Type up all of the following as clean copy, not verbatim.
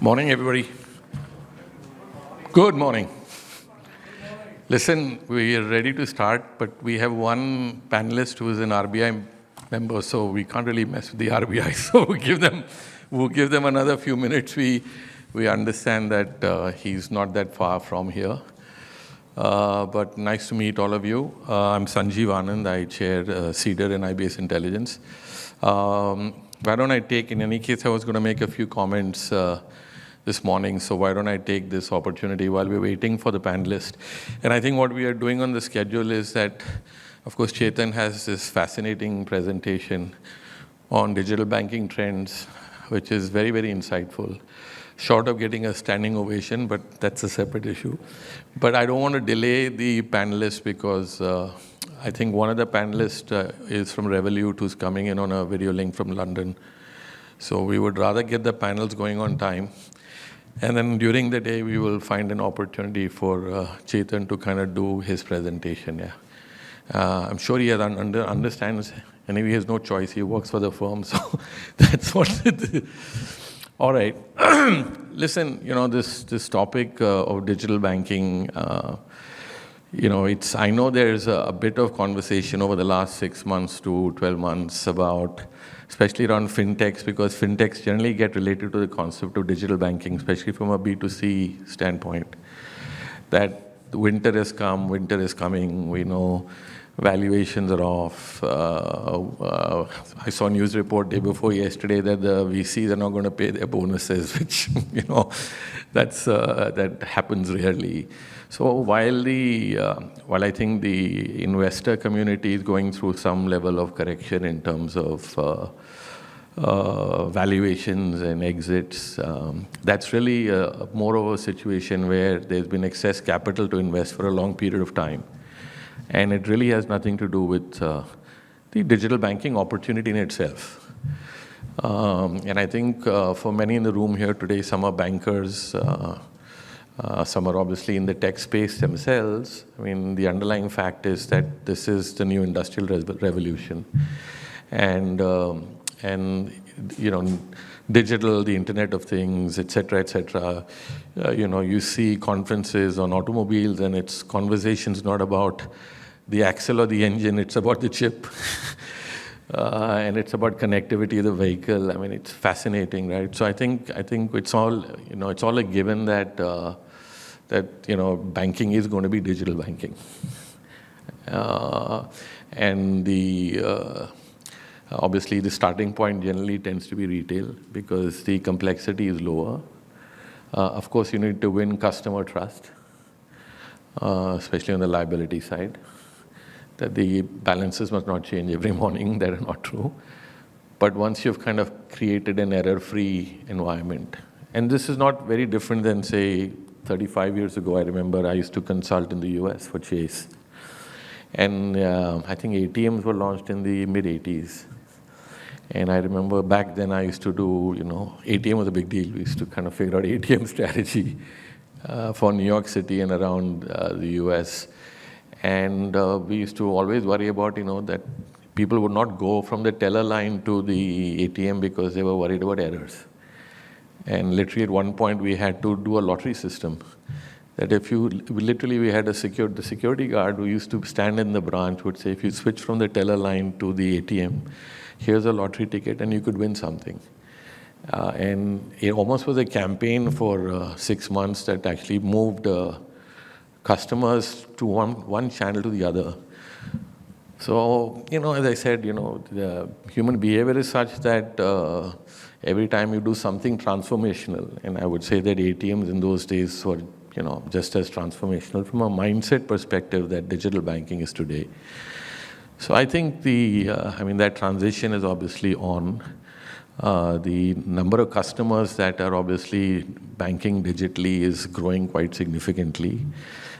Morning, everybody. Good morning. Listen, we are ready to start, but we have one panelist who is an RBI member, so we can't really mess with the RBI. So we'll give them another few minutes. We understand that he's not that far from here. But nice to meet all of you. I'm Sanjiv Anand. I chair Cedar-IBSi Intelligence. Why don't I take, in any case, I was going to make a few comments this morning, so why don't I take this opportunity while we're waiting for the panelist. And I think what we are doing on the schedule is that, of course, Chetan has this fascinating presentation on digital banking trends, which is very, very insightful. Short of getting a standing ovation, but that's a separate issue. But I don't want to delay the panelists because I think one of the panelists is from Revolut, who's coming in on a video link from London. So we would rather get the panels going on time. And then during the day, we will find an opportunity for Chetan to kind of do his presentation. Yeah, I'm sure he understands. Anyway, he has no choice. He works for the firm, so that's what it is. All right. Listen, this topic of digital banking, I know there's a bit of conversation over the last 6 months to 12 months about, especially around fintechs, because fintechs generally get related to the concept of digital banking, especially from a B2C standpoint. That winter has come, winter is coming, we know valuations are off. I saw a news report day before yesterday that the VCs are not going to pay their bonuses, which, that happens rarely. So while I think the investor community is going through some level of correction in terms of valuations and exits, that's really more of a situation where there's been excess capital to invest for a long period of time. And it really has nothing to do with the digital banking opportunity in itself. And I think for many in the room here today, some are bankers, some are obviously in the tech space themselves. I mean, the underlying fact is that this is the new industrial revolution. And digital, the Internet of Things, et cetera, you see conferences on automobiles and it's conversations not about the axle or the engine, it's about the chip. And it's about connectivity of the vehicle. I mean, it's fascinating, right? So I think it's all, it's all a given that, banking is going to be digital banking. Obviously, the starting point generally tends to be retail because the complexity is lower. Of course, you need to win customer trust, especially on the liability side, that the balances must not change every morning. That is not true. But once you've kind of created an error-free environment, and this is not very different than, say, 35 years ago, I remember I used to consult in the US for Chase. And I think ATMs were launched in the mid-'80s. And I remember back then I used to do, ATM was a big deal. We used to kind of figure out ATM strategy for New York City and around the US. And we used to always worry about, that people would not go from the teller line to the ATM because they were worried about errors. And literally at one point we had to do a lottery system. That we had the security guard who used to stand in the branch would say, if you switch from the teller line to the ATM, here's a lottery ticket and you could win something. And it almost was a campaign for 6 months that actually moved customers to one channel to the other. So, as I said, the human behavior is such that every time you do something transformational, and I would say that ATMs in those days were, just as transformational from a mindset perspective that digital banking is today. So I think that transition is obviously on. The number of customers that are obviously banking digitally is growing quite significantly.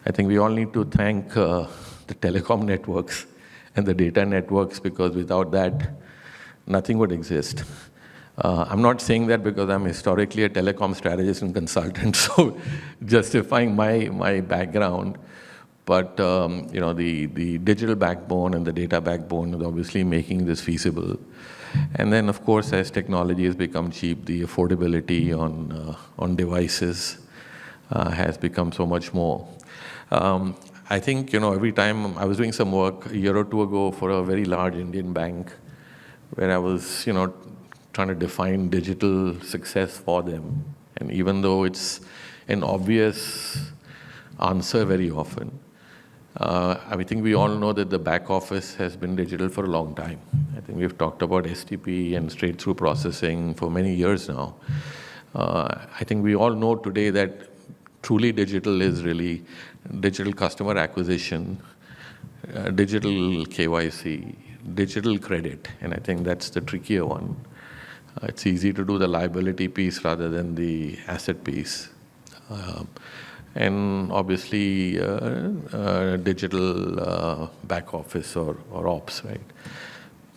I think we all need to thank the telecom networks and the data networks because without that, nothing would exist. I'm not saying that because I'm historically a telecom strategist and consultant, so justifying my background. But the digital backbone and the data backbone is obviously making this feasible. And then, of course, as technology has become cheap, the affordability on devices has become so much more. I think, every time I was doing some work a year or two ago for a very large Indian bank, where I was, trying to define digital success for them. And even though it's an obvious answer very often, I think we all know that the back office has been digital for a long time. I think we've talked about STP and straight-through processing for many years now. I think we all know today that truly digital is really digital customer acquisition, digital KYC, digital credit, and I think that's the trickier one. It's easy to do the liability piece rather than the asset piece. And obviously, digital back office or ops, right?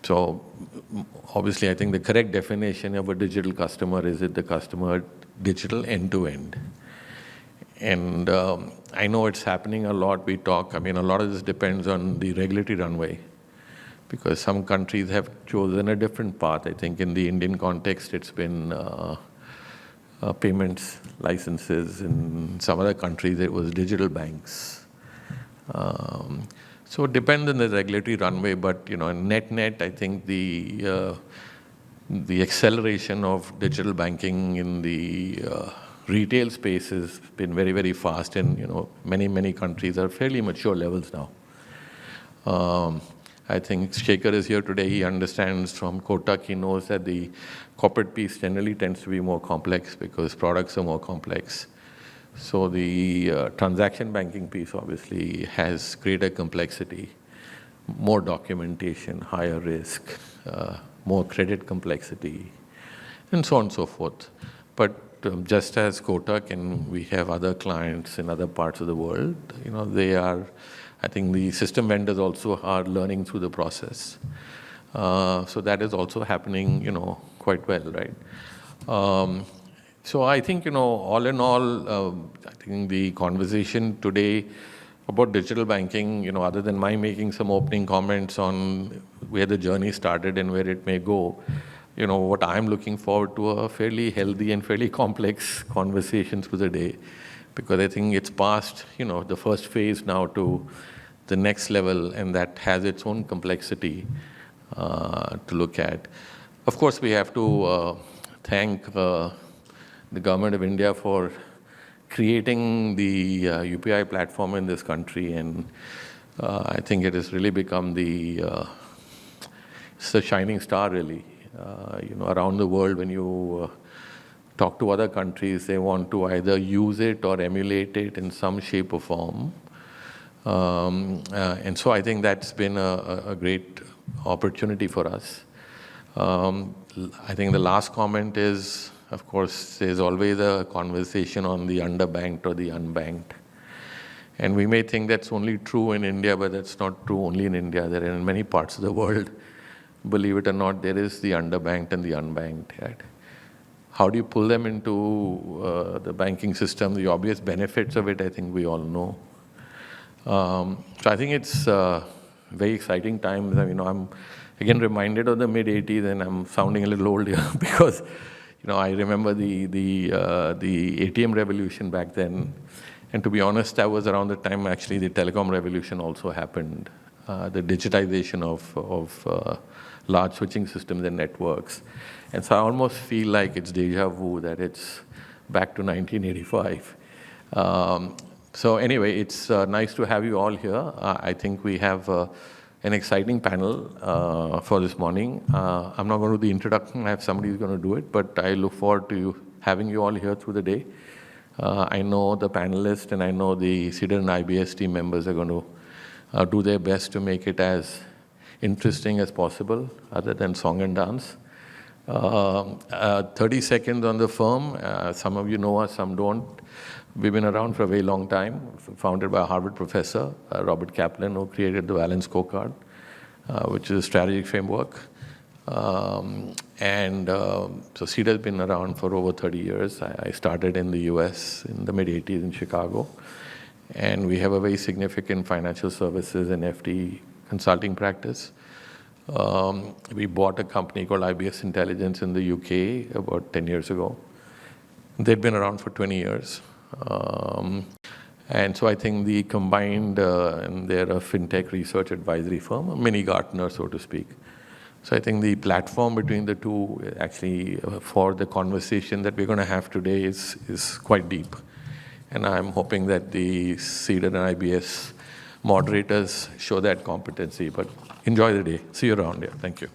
So obviously, I think the correct definition of a digital customer is it the customer digital end-to-end. And I know it's happening a lot. A lot of this depends on the regulatory runway, because some countries have chosen a different path. I think in the Indian context, it's been payments, licenses. In some other countries, it was digital banks. So it depends on the regulatory runway, but net, I think the acceleration of digital banking in the retail space has been very, very fast, and many countries are fairly mature levels now. I think Shekhar is here today. He understands from Kotak. He knows that the corporate piece generally tends to be more complex because products are more complex. So the transaction banking piece obviously has greater complexity, more documentation, higher risk, more credit complexity, and so on and so forth. But just as Kotak, and we have other clients in other parts of the world, I think the system vendors also are learning through the process. So that is also happening, quite well, right? So I think, all in all, I think the conversation today about digital banking, other than my making some opening comments on where the journey started and where it may go, what I'm looking forward to are fairly healthy and fairly complex conversations for the day, because I think it's past, the first phase now to the next level, and that has its own complexity to look at. Of course, we have to thank the government of India for creating the UPI platform in this country, and I think it has really become it's a shining star, really. Around the world, when you talk to other countries, they want to either use it or emulate it in some shape or form. And so I think that's been a great opportunity for us. I think the last comment is, of course, there's always a conversation on the underbanked or the unbanked. And we may think that's only true in India, but that's not true only in India. There are in many parts of the world, believe it or not, there is the underbanked and the unbanked. Right? How do you pull them into the banking system? The obvious benefits of it, I think we all know. So I think it's very exciting times. I'm again reminded of the mid-'80s, and I'm sounding a little old here because, I remember the ATM revolution back then. And to be honest, that was around the time actually the telecom revolution also happened, the digitization of large switching systems and networks. And so I almost feel like it's deja vu that it's back to 1985. So anyway, it's nice to have you all here. I think we have an exciting panel for this morning. I'm not going to do the introduction. I have somebody who's going to do it, but I look forward to having you all here through the day. I know the panelists and I know the Cedar-IBSi team members are going to do their best to make it as interesting as possible, other than song and dance. 30 seconds on the firm. Some of you know us, some don't. We've been around for a very long time, founded by a Harvard professor, Robert Kaplan, who created the Balance Scorecard, which is a strategic framework. So Cedar has been around for over 30 years. I started in the US in the mid-'80s in Chicago. And we have a very significant financial services and FD consulting practice. We bought a company called IBS Intelligence in the UK about 10 years ago. They'd been around for 20 years. And so I think the combined, and they're a fintech research advisory firm, a mini Gartner, so to speak. So I think the platform between the two actually for the conversation that we're going to have today is quite deep. And I'm hoping that the Cedar and IBS moderators show that competency. But enjoy the day. See you around here. Thank you.